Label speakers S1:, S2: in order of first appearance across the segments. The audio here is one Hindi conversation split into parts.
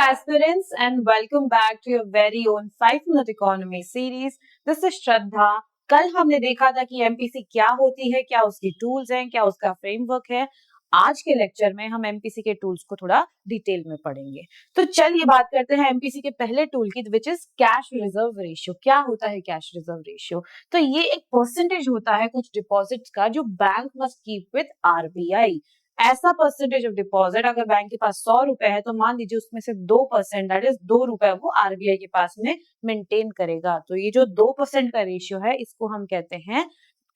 S1: aspirants, and welcome back to your very own 5 Minute Economy series. This is श्रद्धा. कल हमने देखा था कि एमपीसी क्या होती है, क्या उसकी टूल्स हैं, क्या उसका फ्रेमवर्क है. आज के लेक्चर में हम एमपीसी के टूल्स को थोड़ा डिटेल में पढ़ेंगे. तो चलिए बात करते हैं एमपीसी के पहले टूल की, which is cash reserve ratio. क्या होता है कैश रिजर्व रेशियो? तो ये एक परसेंटेज होता है कुछ डिपॉजिट्स का जो bank must keep with RBI. ऐसा परसेंटेज ऑफ डिपॉजिट, अगर बैंक के पास 100 रुपए है तो मान लीजिए उसमें से 2%, दैट इज 2 रुपए वो आरबीआई के पास में मेंटेन करेगा. तो ये जो 2% का रेशियो है इसको हम कहते हैं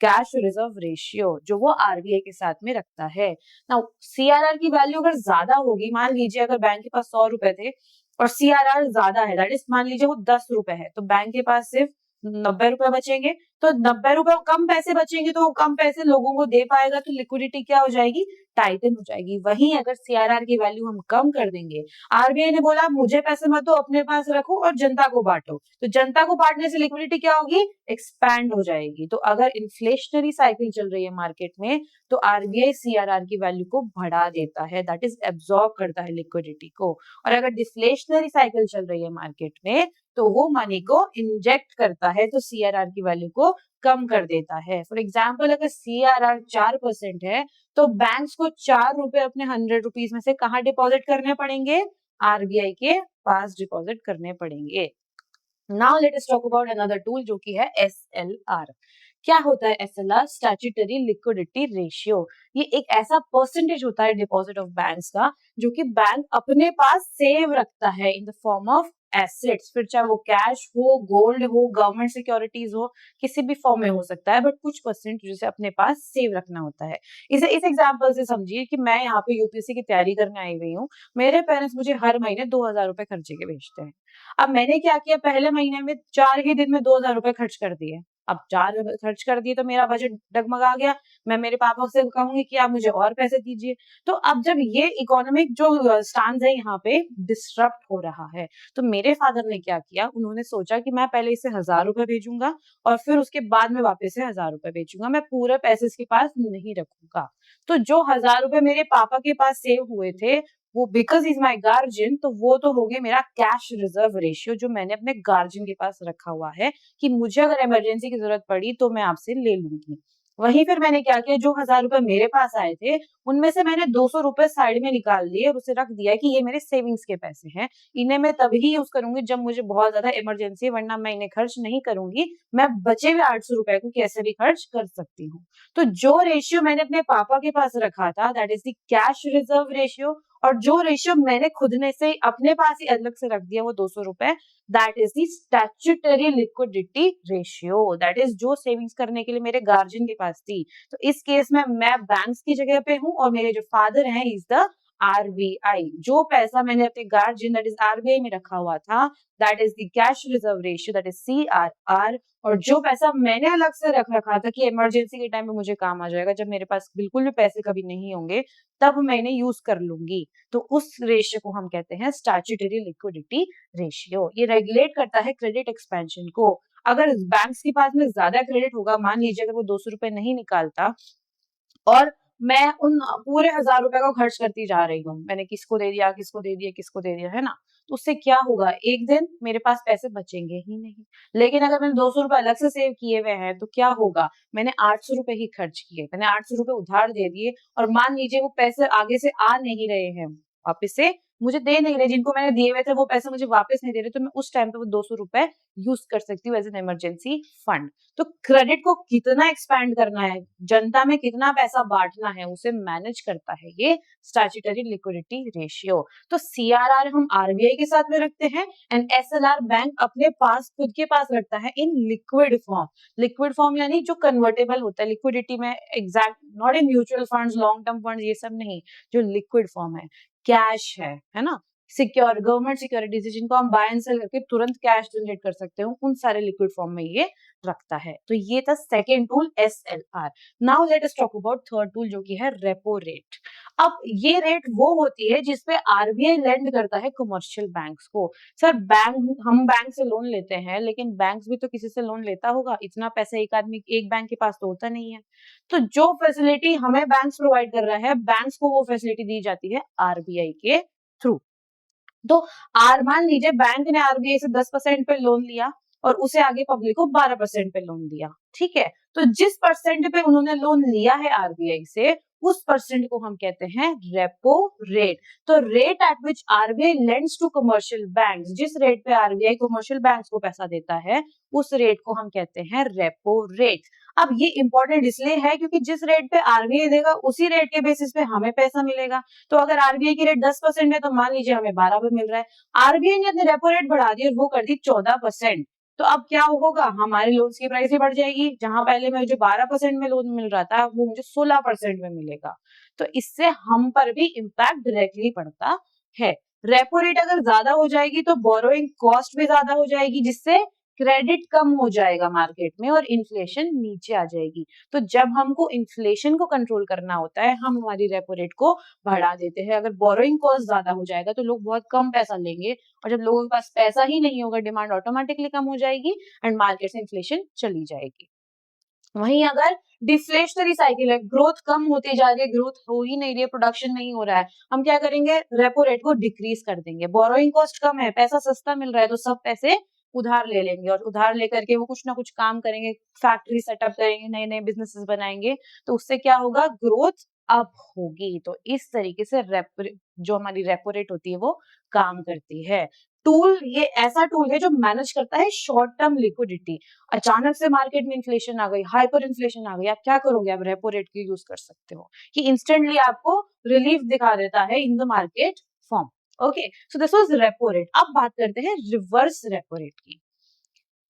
S1: कैश रिजर्व रेशियो, जो वो आरबीआई के साथ में रखता है. नाउ सीआरआर की वैल्यू अगर ज्यादा होगी, मान लीजिए अगर बैंक के पास 100 रुपए थे और सीआरआर ज्यादा है, दैट इज मान लीजिए वो 10 रुपए है, तो बैंक के पास सिर्फ 90 रुपए बचेंगे. तो 90 रुपए कम पैसे बचेंगे तो कम पैसे लोगों को दे पाएगा, तो लिक्विडिटी क्या हो जाएगी? टाइटन हो जाएगी. वहीं अगर सीआरआर की वैल्यू हम कम कर देंगे, आरबीआई ने बोला मुझे पैसे मत दो, अपने पास रखो और जनता को बांटो, तो जनता को बांटने से लिक्विडिटी क्या होगी? एक्सपैंड हो जाएगी. तो अगर इन्फ्लेशनरी साइकिल चल रही है मार्केट में तो आरबीआई सीआरआर की वैल्यू को बढ़ा देता है, दैट इज एब्जॉर्ब करता है लिक्विडिटी को. और अगर डिफ्लेशनरी साइकिल चल रही है मार्केट में तो वो मनी को इंजेक्ट करता है, तो सीआरआर की वैल्यू को कम कर देता है. फॉर एग्जाम्पल अगर सीआरआर 4% है तो बैंक्स को 4 रुपए अपने 100 रुपीज में से कहाँ डिपॉजिट करने पड़ेंगे? आरबीआई के पास डिपॉजिट करने पड़ेंगे. Now let us talk about another tool जो कि है एसएलआर. क्या होता है एसएलआर? Statutory liquidity ratio. ये एक ऐसा परसेंटेज होता है डिपॉजिट ऑफ बैंक्स का जो कि बैंक अपने पास सेव रखता है in the form of assets. फिर चाहे वो कैश हो, गोल्ड हो, गवर्नमेंट सिक्योरिटीज हो, किसी भी फॉर्म में हो सकता है, बट कुछ परसेंट जिसे अपने पास सेव रखना होता है. इसे इस एग्जांपल से समझिए कि मैं यहाँ पे यूपीएससी की तैयारी करने आई हुई हूँ. मेरे पेरेंट्स मुझे हर महीने 2000 रुपए खर्चे के भेजते हैं. अब मैंने क्या किया, पहले महीने में 4 ही दिन में 2000 रुपए खर्च कर दिए. अब 4 खर्च कर दिए तो मेरा बजट डगमगा गया. मैं मेरे पापा से कहूंगी कि आप मुझे और पैसे दीजिए. तो अब जब ये इकोनॉमिक जो स्टांस है यहाँ पे डिस्टरप्ट हो रहा है, तो मेरे फादर ने क्या किया, उन्होंने सोचा कि मैं पहले इसे 1000 रुपए भेजूंगा और फिर उसके बाद में वापस से 1000 रुपए भेजूंगा, मैं पूरे पैसे इसके पास नहीं रखूंगा. तो जो 1000 रुपए मेरे पापा के पास सेव हुए थे वो बिकॉज इज माई गार्जियन, तो वो तो हो गया मेरा कैश रिजर्व रेशियो जो मैंने अपने गार्जियन के पास रखा हुआ है कि मुझे अगर इमरजेंसी की जरूरत पड़ी तो मैं आपसे ले लूंगी. वहीं फिर मैंने क्या किया, जो 1000 रुपए मेरे पास आए थे उनमें से मैंने 200 रुपए साइड में निकाल लिए और उसे रख दिया कि ये मेरे सेविंग्स के पैसे हैं, इन्हें मैं तभी यूज करूंगी जब मुझे बहुत ज्यादा इमरजेंसी है, वरना मैं इन्हें खर्च नहीं करूंगी. मैं बचे हुए 800 रुपए को कैसे भी खर्च कर सकती हूँ. तो जो रेशियो मैंने अपने पापा के पास रखा था that is the cash reserve ratio, और जो रेशियो मैंने खुद ने से अपने पास ही अलग से रख दिया वो 200 रुपए, that is the statutory liquidity ratio. That is जो सेविंग्स करने के लिए मेरे गार्जियन के पास थी. तो इस केस में मैं बैंक्स की जगह पे हूँ और मेरे जो फादर हैं इज द आरबीआई. जो पैसा मैंने अपने गार्जियन दैट इज आरबीआई में रखा हुआ था that is the cash reserve ratio, that is CRR. और जो पैसा मैंने अलग से रख रखा था कि इमरजेंसी के टाइम पे मुझे काम आ जाएगा, जब मेरे पास बिल्कुल भी पैसे कभी नहीं होंगे तब मैंने यूज कर लूंगी, तो उस रेशियो को हम कहते हैं स्टैट्यूटरी लिक्विडिटी रेशियो. ये रेगुलेट करता है क्रेडिट एक्सपेंशन को. अगर बैंक्स के पास में ज्यादा क्रेडिट होगा, मान लीजिए अगर वो 200 रुपए नहीं निकालता और मैं उन पूरे 1000 रुपए को खर्च करती जा रही हूँ, मैंने किसको दे दिया, किसको दे दिया, किसको दे दिया, है ना, तो उससे क्या होगा, एक दिन मेरे पास पैसे बचेंगे ही नहीं. लेकिन अगर मैंने 200 रुपए अलग से सेव किए हुए हैं तो क्या होगा, मैंने 800 रुपए ही खर्च किए, मैंने 800 रुपए उधार दे दिए और मान लीजिए वो पैसे आगे से आ नहीं रहे हैं, वापस से मुझे दे नहीं रहे, जिनको मैंने दिए हुए थे वो पैसे मुझे वापस नहीं दे रहे, तो मैं उस टाइम पे वो 200 रुपए यूज कर सकती हूँ एज एन इमरजेंसी फंड. तो क्रेडिट को कितना एक्सपैंड करना है, जनता में कितना पैसा बांटना है, उसे मैनेज करता है ये स्टैट्यूटरी लिक्विडिटी रेशियो. तो सीआरआर हम आरबीआई के साथ में रखते हैं एंड एसएलआर बैंक अपने पास खुद के पास रखता है in liquid form. Liquid form यानी जो कन्वर्टेबल होता है, लिक्विडिटी में exact not in mutual funds, long term funds, ये सब नहीं, जो लिक्विड फॉर्म है, कैश है ना, सिक्योर गवर्नमेंट सिक्योरिटीज जिनको हम बाय एंड सेल करके तुरंत कैश जनरेट कर सकते हो, उन सारे लिक्विड फॉर्म में ये रखता है. तो ये था second tool SLR. Now let us talk about third tool जो कि है रेपो रेट. अब ये रेट वो होती है जिसपे आरबीआई लेंड करता है कमर्शियल बैंक्स को. सर बैंक, हम बैंक से लोन लेते हैं लेकिन बैंक्स भी तो किसी से लोन लेता होगा, इतना पैसा एक आदमी एक बैंक के पास तो होता नहीं है. तो जो फैसिलिटी हमें बैंक्स प्रोवाइड कर रहा है, बैंक्स को वो फैसिलिटी दी जाती है आरबीआई के थ्रू. तो मान लीजिए बैंक ने आरबीआई से 10% पे लोन लिया और उसे आगे पब्लिक को 12% पे लोन दिया, ठीक है। तो जिस परसेंट पे उन्होंने लोन लिया है आरबीआई से, उस परसेंट को हम कहते हैं रेपो रेट। तो rate at which RBI lends to commercial banks, जिस रेट पे आरबीआई कमर्शियल बैंक्स को पैसा देता है, उस रेट को हम कहते हैं रेपो रेट। अब ये इंपॉर्टेंट इसलिए है क्योंकि जिस रेट पे आरबीआई देगा उसी रेट के बेसिस पे हमें पैसा मिलेगा। तो अगर आरबीआई की रेट 10% है तो मान लीजिए हमें 12 पे मिल रहा है, आरबीआई ने अपनी रेपो रेट बढ़ा दी और वो कर दी 14%। तो अब क्या होगा, हमारे लोन की प्राइस ही बढ़ जाएगी, जहां पहले मुझे 12% में लोन मिल रहा था वो मुझे 16% में मिलेगा। तो इससे हम पर भी इम्पैक्ट डायरेक्टली पड़ता है। रेपो रेट अगर ज्यादा हो जाएगी तो बोरोइंग कॉस्ट भी ज्यादा हो जाएगी, जिससे क्रेडिट कम हो जाएगा मार्केट में और इन्फ्लेशन नीचे आ जाएगी। तो जब हमको इन्फ्लेशन को कंट्रोल करना होता है, हम हमारी रेपो रेट को बढ़ा देते हैं। अगर बोरोइंग कॉस्ट ज्यादा हो जाएगा तो लोग बहुत कम पैसा लेंगे, और जब लोगों के पास पैसा ही नहीं होगा, डिमांड ऑटोमेटिकली कम हो जाएगी एंड मार्केट से इन्फ्लेशन चली जाएगी। वहीं अगर डिफ्लेशनरी साइकिल है, ग्रोथ कम होती जा रही है, ग्रोथ हो ही नहीं रही है, प्रोडक्शन नहीं हो रहा है, हम क्या करेंगे, रेपो रेट को डिक्रीज कर देंगे। बोरोइंग कॉस्ट कम है, पैसा सस्ता मिल रहा है, तो सब पैसे उधार ले लेंगे और उधार लेकर के वो कुछ ना कुछ काम करेंगे, फैक्ट्री सेटअप करेंगे, नए नए बिजनेसेस बनाएंगे। तो उससे क्या होगा, ग्रोथ अप होगी। तो इस तरीके से जो हमारी रेपो रेट होती है वो काम करती है। टूल, ये ऐसा टूल है जो मैनेज करता है शॉर्ट टर्म लिक्विडिटी। अचानक से मार्केट में इन्फ्लेशन आ गई, हाइपर इन्फ्लेशन आ गई, आप क्या करोगे, आप रेपो रेट की यूज कर सकते हो कि इंस्टेंटली आपको रिलीफ दिखा देता है in the market form. Okay, so this was repo rate. अब बात करते हैं रिवर्स रेपो रेट की।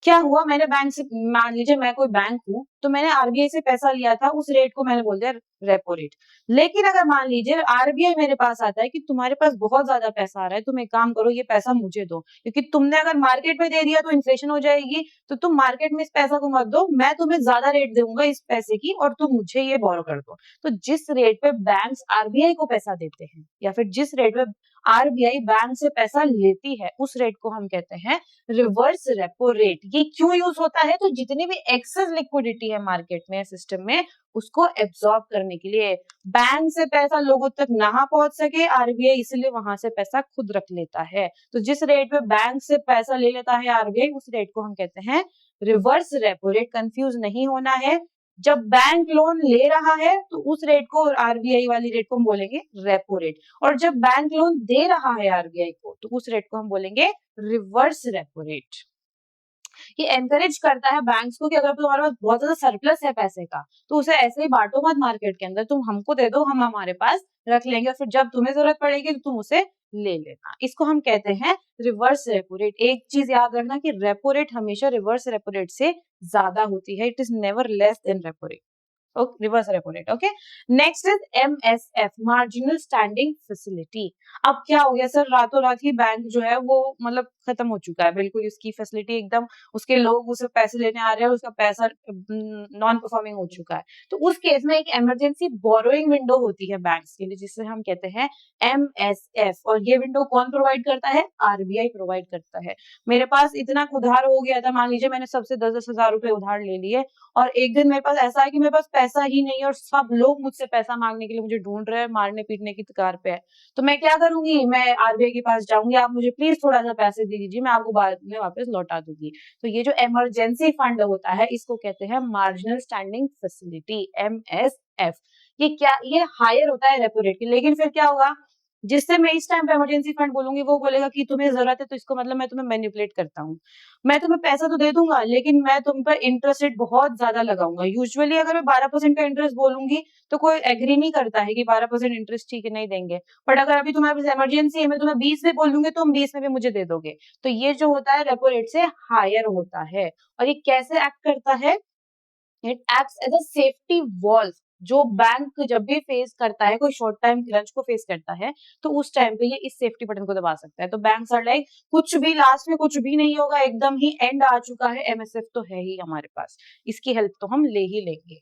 S1: क्या हुआ, मैंने बैंक से, मान लीजिए मैं कोई बैंक हूं, तो मैंने आरबीआई से पैसा लिया था, उस रेट को मैंने बोल दिया रेपो रेट। लेकिन अगर मान लीजिए आरबीआई मेरे पास आता है कि तुम्हारे पास बहुत ज्यादा पैसा आ रहा है, तुम एक काम करो, ये पैसा मुझे दो, क्योंकि तुमने अगर मार्केट में दे दिया तो इन्फ्लेशन हो जाएगी, तो तुम मार्केट में इस पैसा को मत दो, मैं तुम्हें ज्यादा रेट दूंगा इस पैसे की और तुम मुझे ये बोरो कर दो। तो जिस रेट पे बैंक्स आरबीआई को पैसा देते हैं, या फिर जिस रेट पे आरबीआई बैंक से पैसा लेती है, उस रेट को हम कहते हैं रिवर्स रेपो रेट। ये क्यों यूज होता है, तो जितनी भी एक्सेस लिक्विडिटी है मार्केट में, सिस्टम में, उसको एब्सॉर्ब करने के लिए। बैंक से पैसा लोगों तक ना पहुंच सके, आरबीआई इसलिए वहां से पैसा खुद रख लेता है। तो जिस रेट पे बैंक से पैसा ले लेता है आरबीआई, उस रेट को हम कहते हैं रिवर्स रेपो रेट। कंफ्यूज नहीं होना है, जब बैंक लोन ले रहा है तो उस रेट को, आरबीआई वाली रेट को हम बोलेंगे रेपो रेट, और जब बैंक लोन दे रहा है आरबीआई को तो उस रेट को हम बोलेंगे रिवर्स रेपो रेट। ये एनकरेज करता है बैंक्स को कि अगर तुम्हारे पास बहुत ज्यादा सरप्लस है पैसे का, तो उसे ऐसे ही बांटो मत मार्केट के अंदर, तुम हमको दे दो, हम हमारे पास रख लेंगे, और फिर जब तुम्हें जरूरत पड़ेगी तो तुम उसे ले लेना। इसको हम कहते हैं रिवर्स रेपो रेट। एक चीज याद रखना कि रेपो रेट हमेशा रिवर्स रेपो रेट से ज्यादा होती है, it is never less than repo rate. Reverse repo rate. Okay, next is MSF, marginal standing facility. अब क्या हो गया सर, रातों रात ही बैंक जो है वो मतलब खत्म हो चुका है, बिल्कुल उसकी फैसिलिटी एकदम, उसके लोग उसे पैसे लेने आ रहे हैं, उसका पैसा नॉन परफॉर्मिंग हो चुका है। तो उस केस में एक इमरजेंसी बोरोइंग विंडो होती है बैंक्स के लिए, जिसे हम कहते हैं एमएसएफ। और ये विंडो कौन प्रोवाइड करता है, आरबीआई प्रोवाइड करता है। मेरे पास इतना उधार हो गया था, मान लीजिए मैंने सबसे 10-10 हजार रुपए उधार ले लिए, और एक दिन मेरे पास ऐसा है कि मेरे पास पैसा ही नहीं है और सब लोग मुझसे पैसा मांगने के लिए मुझे ढूंढ रहे हैं, मारने पीटने की कगार पे है। तो मैं क्या करूंगी, मैं आरबीआई के पास जाऊंगी, आप मुझे प्लीज थोड़ा सा पैसे दे दीजिए, मैं आपको बाद में वापस लौटा दूंगी। तो ये जो इमरजेंसी फंड होता है, इसको कहते हैं मार्जिनल स्टैंडिंग फैसिलिटी, एमएसएफ। ये क्या, ये हायर होता है रेपो रेट की, लेकिन फिर क्या होगा, जिससे मैं इस टाइम पे इमरजेंसी फंड बोलूंगी, वो बोलेगा कि तुम्हें जरूरत है, तो इसको मतलब मैं तुम्हें मैनिपुलेट करता हूँ। मैं तुम्हें पैसा तो दे दूंगा, लेकिन मैं तुम पर इंटरेस्ट रेट बहुत ज्यादा लगाऊंगा। यूजुअली अगर मैं 12% का इंटरेस्ट बोलूंगी तो कोई एग्री नहीं करता है कि 12% इंटरेस्ट ठीक है, नहीं देंगे। बट अगर अभी तुम्हारे पास इमरजेंसी है, मैं तुम्हें 20 में बोलूंगी तो तुम 20 में भी मुझे दे दोगे। तो ये जो होता है रेपो रेट से हायर होता है। और ये कैसे एक्ट करता है, it acts as a safety valve. जो बैंक जब भी फेस करता है, कोई शॉर्ट टाइम क्रंच को फेस करता है, तो उस टाइम पे ये इस सेफ्टी बटन को दबा सकता है। तो बैंक आर लाइक, कुछ भी लास्ट में कुछ भी नहीं होगा, एकदम ही एंड आ चुका है, एमएसएफ तो है ही हमारे पास, इसकी हेल्प तो हम ले ही लेंगे।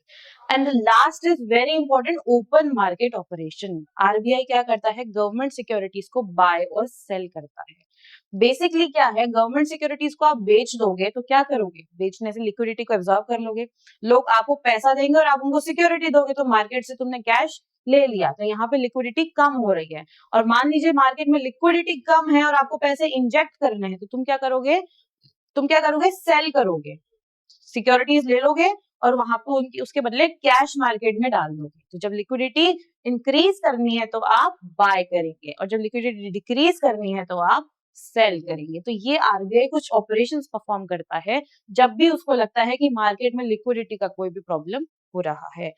S1: And last is very important, open market operation. RBI क्या करता है, गवर्नमेंट सिक्योरिटीज को बाय और सेल करता है। बेसिकली क्या है, गवर्नमेंट सिक्योरिटीज को आप बेच दोगे तो क्या करोगे, बेचने से लिक्विडिटी को एब्जॉर्ब कर लोगे, लोग आपको पैसा देंगे और आप उनको सिक्योरिटी दोगे, तो मार्केट से तुमने कैश ले लिया, तो यहाँ पे लिक्विडिटी कम हो रही है। और मान लीजिए मार्केट में लिक्विडिटी कम है और आपको पैसे इंजेक्ट करने हैं, तो तुम क्या करोगे, सेल करोगे, सिक्योरिटीज ले लोगे और वहां पे उनकी उसके बदले कैश मार्केट में डाल दोगे। तो जब लिक्विडिटी इंक्रीज करनी है तो आप बाय करेंगे, और जब लिक्विडिटी डिक्रीज करनी है तो आप सेल करेंगे। तो ये आरबीआई कुछ ऑपरेशंस परफॉर्म करता है जब भी उसको लगता है कि मार्केट में लिक्विडिटी का कोई भी प्रॉब्लम हो रहा है।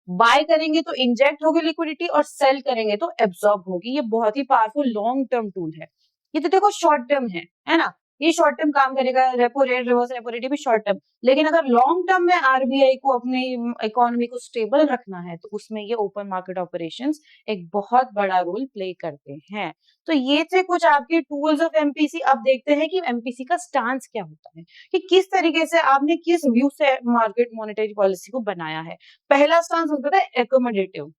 S1: बाय करेंगे तो इंजेक्ट होगी लिक्विडिटी, और सेल करेंगे तो एब्सॉर्ब होगी। ये बहुत ही पावरफुल लॉन्ग टर्म टूल है। ये तो देखो शॉर्ट टर्म है ना, ये शॉर्ट टर्म काम करेगा, repo rate, reverse repo rate भी शॉर्ट टर्म। लेकिन अगर लॉन्ग टर्म में आरबीआई को अपनी इकोनॉमी को स्टेबल रखना है तो उसमें ये ओपन मार्केट ऑपरेशंस एक बहुत बड़ा रोल प्ले करते हैं। तो ये थे कुछ आपके टूल्स ऑफ एमपीसी। अब देखते हैं कि एमपीसी का स्टांस क्या होता है, कि किस तरीके से आपने किस व्यू से मार्केट मॉनेटरी पॉलिसी को बनाया है। पहला स्टांस होता है एकोमोडेटिव,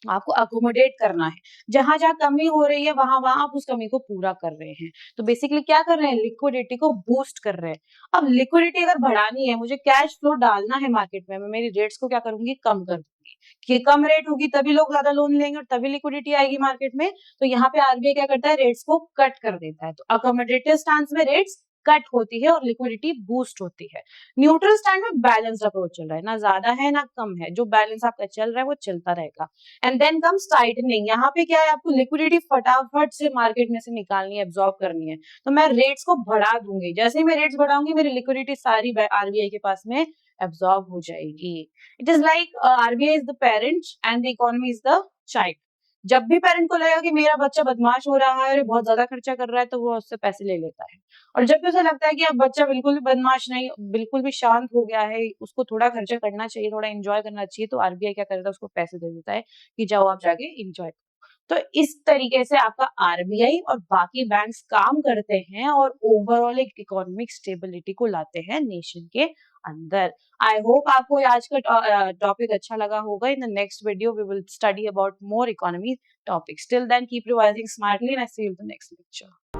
S1: आपको अकोमोडेट करना है, जहां जहां कमी हो रही है वहां वहां आप उस कमी को पूरा कर रहे हैं। तो बेसिकली क्या कर रहे हैं, लिक्विडिटी को बूस्ट कर रहे हैं। अब लिक्विडिटी अगर बढ़ानी है, मुझे कैश फ्लो डालना है मार्केट में, मैं मेरी रेट्स को क्या करूंगी, कम कर दूंगी, कि कम रेट होगी तभी लोग ज्यादा लोन लेंगे और तभी लिक्विडिटी आएगी मार्केट में। तो यहाँ पे आरबीआई क्या करता है, रेट्स को कट कर देता है। तो अकोमोडेटिव स्टांस में रेट्स कट होती है और लिक्विडिटी बूस्ट होती है। न्यूट्रल स्टैंड में बैलेंस अप्रोच चल रहा है, ना ज्यादा है ना कम है, जो बैलेंस आपका चल रहा है वो चलता रहेगा। And then comes tightening. यहाँ पे क्या है, आपको लिक्विडिटी फटाफट से मार्केट में से निकालनी है, एब्जॉर्ब करनी है। तो मैं रेट्स को बढ़ा दूंगी, जैसे ही मैं रेट्स बढ़ाऊंगी मेरी लिक्विडिटी सारी आरबीआई के पास में एब्जॉर्ब हो जाएगी। It is like RBI is the parent and the economy is the child. जब भी पेरेंट को लगेगा कि मेरा बच्चा बदमाश हो रहा है और बहुत ज्यादा खर्चा कर रहा है, तो वो उससे पैसे ले लेता है। और जब भी उसे लगता है कि अब बच्चा बिल्कुल भी बदमाश नहीं, बिल्कुल भी शांत हो गया है, उसको थोड़ा खर्चा करना चाहिए, थोड़ा एंजॉय करना चाहिए, तो आरबीआई क्या करता है, उसको पैसे दे देता है कि जाओ आप जाके एंजॉय। तो इस तरीके से आपका आरबीआई और बाकी बैंक्स काम करते हैं और ओवरऑल एक इकोनॉमिक स्टेबिलिटी को लाते हैं नेशन के अंदर। आई होप आपको आज का टॉपिक अच्छा लगा होगा। In the next video we will study about more economy topics. Till then keep revising smartly and I see you in the next lecture.